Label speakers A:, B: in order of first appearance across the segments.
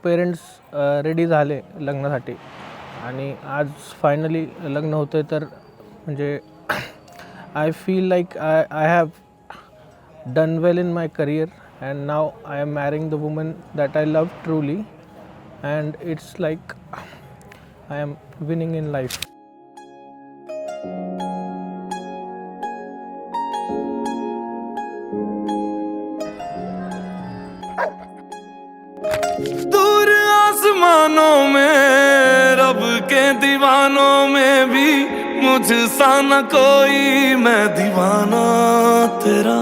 A: Parents ready झाले लग्नासाठी आणि आज फायनली लग्न होतं तर म्हणजे I feel like I have done well in my career and now I am marrying the woman that I love truly and it's like I am winning in life.
B: दूर आसमानों में रब के दीवानों में भी मुझसा न कोई, मैं दीवाना तेरा.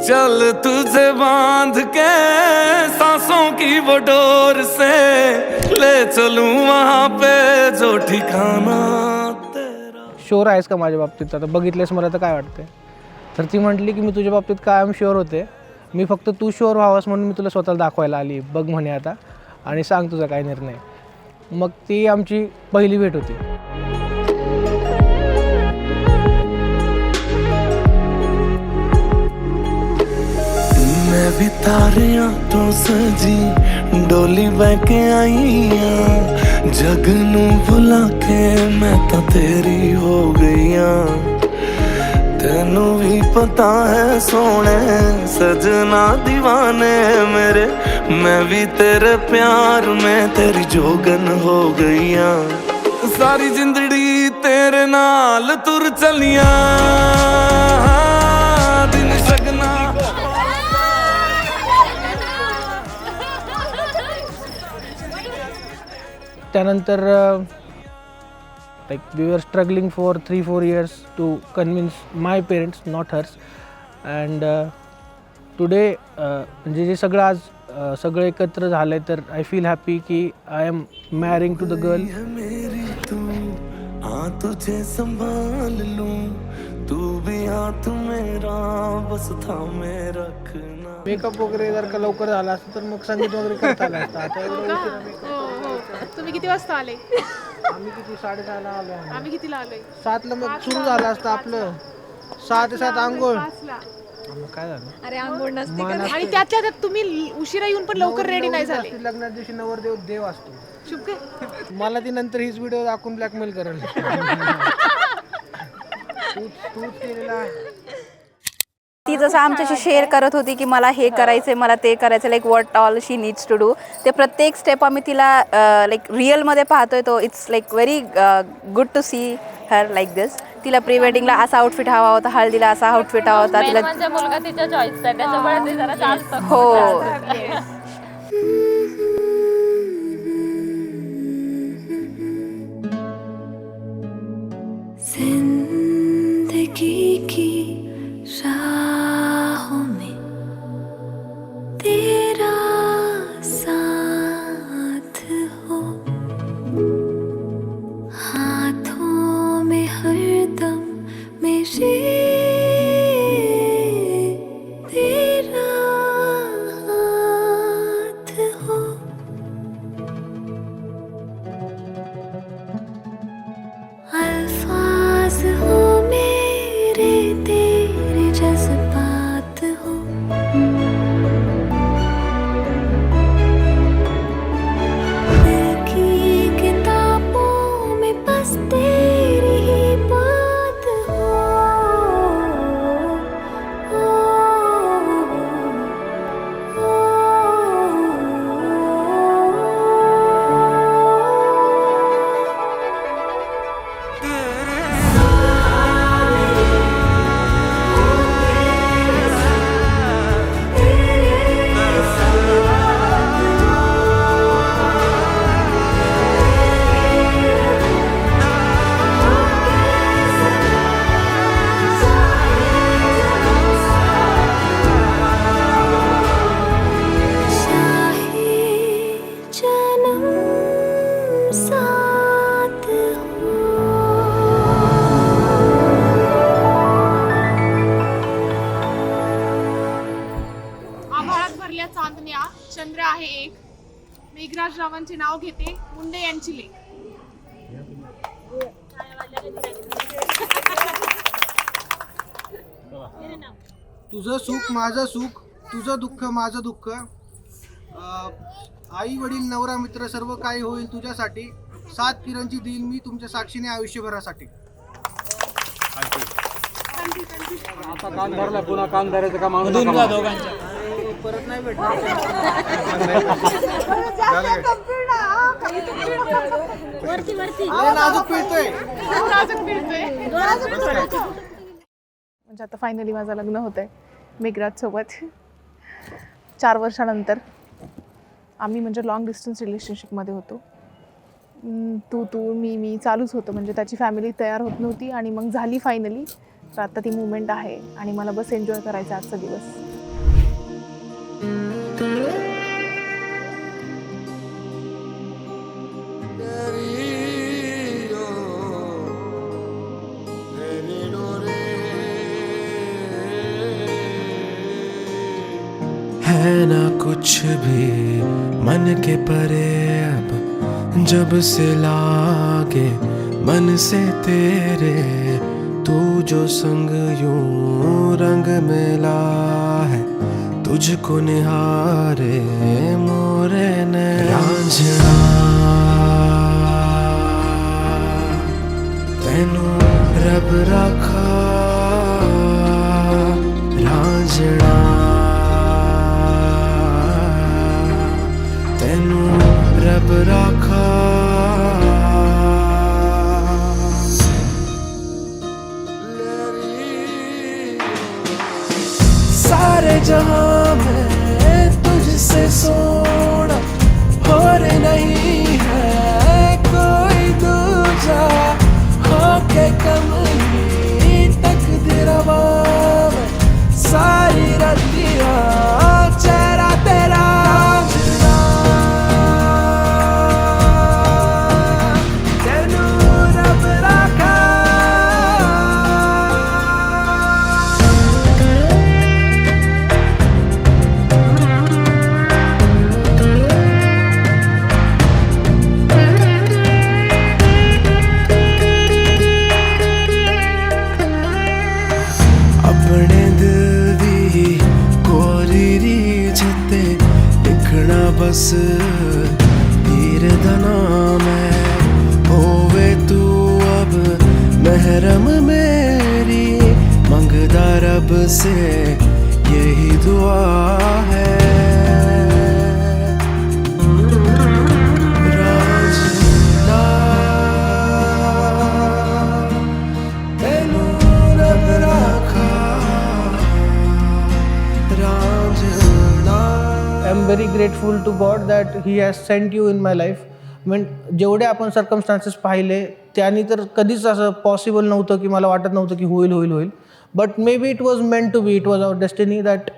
B: चल तुझे बांध के सांसों की वो डोर से ले चलूं वहां पे जो ठिकाना तेरा.
A: शुअर आहेस का माझ्या बाबतीत? आता बघितलेस मला तर काय वाटते? तर ती म्हटली की मी तुझ्या बाबतीत कायम शुअर होते, मी फक्त तू शुअर व्हावास म्हणून मी तुला स्वतःला दाखवायला आली, बघ म्हणे आता आणि सांग तुझा काय निर्णय. मग ती आमची पहिली भेट होती.
B: मैं भी तारियां तो सजी डोली बहके आई हाँ, जग नू भुला के मैं तो तेरी हो गई हाँ. तेनू भी पता है सोने सजना दीवाने मेरे, मैं भी तेरे प्यार में तेरी जोगन हो गई हाँ. सारी जिंदड़ी तेरे नाल तुर चलिया दिन शगना.
A: त्यानंतर like we were struggling for 3-4 years to convince my parents, not hers, and today म्हणजे जे सगळं आज सगळं एकत्र झालंय तर आय फील हॅपी की I am marrying to the girl.
B: मेरी तू आ तुझे संभाल लूं, तू भी हाथ मेरा बस थामे रखना.
A: मेकअप वगैरे जर का लवकर झाला असतं तर मग संगीत वगैरे करता आलं असतं. आता एवढं उशिरा makeup.
C: तुम्ही किती वाजता आले?
A: आम्ही किती 6:30ला आलो.
C: आम्ही कितीला आलोय?
A: 7ला मग सुरू झालं असतं आपलं. 6 ते 7 आंघोळ.
C: 5ला.
A: मग काय झालं?
D: अरे अंघोळ नसते
A: मान
D: का?
C: आणि त्यातल्या त्यात तुम्ही उशिरा येऊन पण लवकर रेडी नाही झाले.
A: लग्नाच्या दिवशी नवरदेव देव असतो.
C: शुभ काय?
A: मला ती नंतर हीच व्हिडिओ दाखवून ब्लॅकमेल करेल. तूच केलेला आहे.
D: ती जसं आमच्याशी शेअर करत होती की मला हे करायचं आहे, मला ते करायचं, like what all she needs to do. ते प्रत्येक स्टेप आम्ही तिला लाईक रिअलमध्ये पाहतोय. तो it's like very good to see her like this. तिला प्री वेडिंगला असा आउटफिट हवा होता, हळदीला असा आउटफिट हवा होता. तिला
E: माझा मुलगा तिच्या चॉईसचा आहे, त्याच्यामुळे ते जरा जास्त
D: हो.
F: जिंदगी की राहों में तेरा साथ हो, हाथों में हरदम मेरे तेरा हाथ हो. अल्फाज हो मेरे तेरे जज्बात हो, दिल की किताबों में बस तेरी ही बात हो.
C: चंद्र आहे एक. मेघराज रावांचे नाव घेते, मुंडे यांची लेख.
A: तुझं सुख माझं सुख, तुझं दुःख माझं दुःख,
G: आई वडील नवरा मित्र सर्व काही होईल तुझ्यासाठी. 7 किरणची देईल मी तुमच्या साक्षीने आयुष्यभरासाठी. नाजूक पिळतोय.
C: म्हणजे आता फायनली माझं लग्न होत आहे मेघराजसोबत 4 वर्षानंतर. आम्ही म्हणजे लॉंग डिस्टन्स रिलेशनशिपमध्ये होतो. तू मी चालूच होतं. म्हणजे त्याची फॅमिली तयार होत नव्हती आणि मग झाली फायनली. तर आता ती मुवमेंट आहे आणि मला बस एन्जॉय करायचा आजचा दिवस.
B: है ना कुछ भी मन के परे अब, जब से लागे मन से तेरे, तू जो संग यूं रंग मिला है, तुझको निहारे मोरे ने रांझना, तेनू रब रखा रांझना, तेनू रब रखा. सारे जहां में तुझसे सोना और नहीं है कोई दूजा, होके कमली तकदीरवा में सारी रतियां चेहरा तेरा बस तीर दना में होवे तू अब महरम मेरी, मंगदा रब से यही दुआ है. रांझना, तेनू रब रखा रांझना.
A: I am very grateful to God that he has sent you in my life. जेवढे आपण सर्कमस्टान्सेस पाहिले त्यांनी तर कधीच असं पॉसिबल नव्हतं की मला वाटत नव्हतं की होईल. But may be it was meant to be. It was our destiny that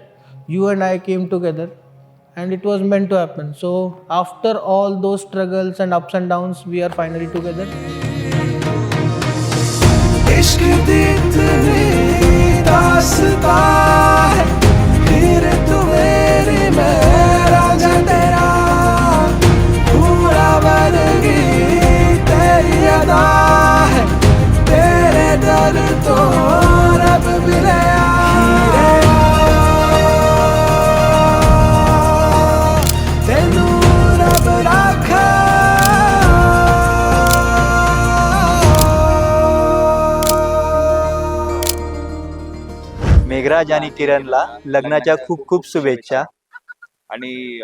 A: you and I came together and it was meant to happen. So after all those struggles and ups and downs we are finally together.
B: इश्क दी इतनी दास्तां है, फिर तू मेरी मैं राजा तेरा, पूरा बन गई तेरी अदा है, तेरे दर तो रब मिले तेनू रब रखा.
H: मेघराज आणि किरणला लग्नाच्या खूप खूप शुभेच्छा.
I: आणि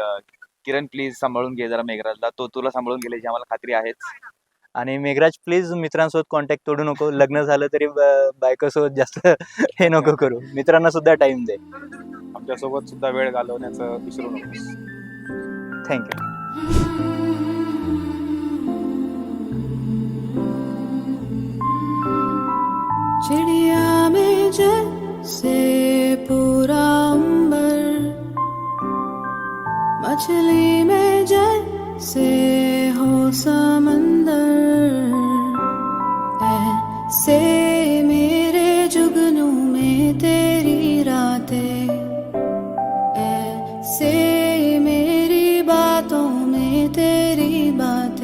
I: किरण प्लीज सांभाळून घे जरा मेघराजला. तो तुला सांभाळून गेले याची आम्हाला खात्री आहेच.
H: आणि मेघराज प्लीज मित्रांसोबत कॉन्टॅक्ट तोडू नको. लग्न झालं तरी बायकोसोबत जास्त हे नको करू. मित्रांना सुद्धा टाइम दे.
I: आमच्यासोबत सुद्धा वेळ घालवण्याचं विसरू नकोस.
H: थँक्यू.
F: चिड़िया में जैसे पूरा अंबर, मछली में जैसे हो समंदर, ऐसे मेरे जुगनू में तेरी रातें, ऐसे मेरी बातों में तेरी बातें.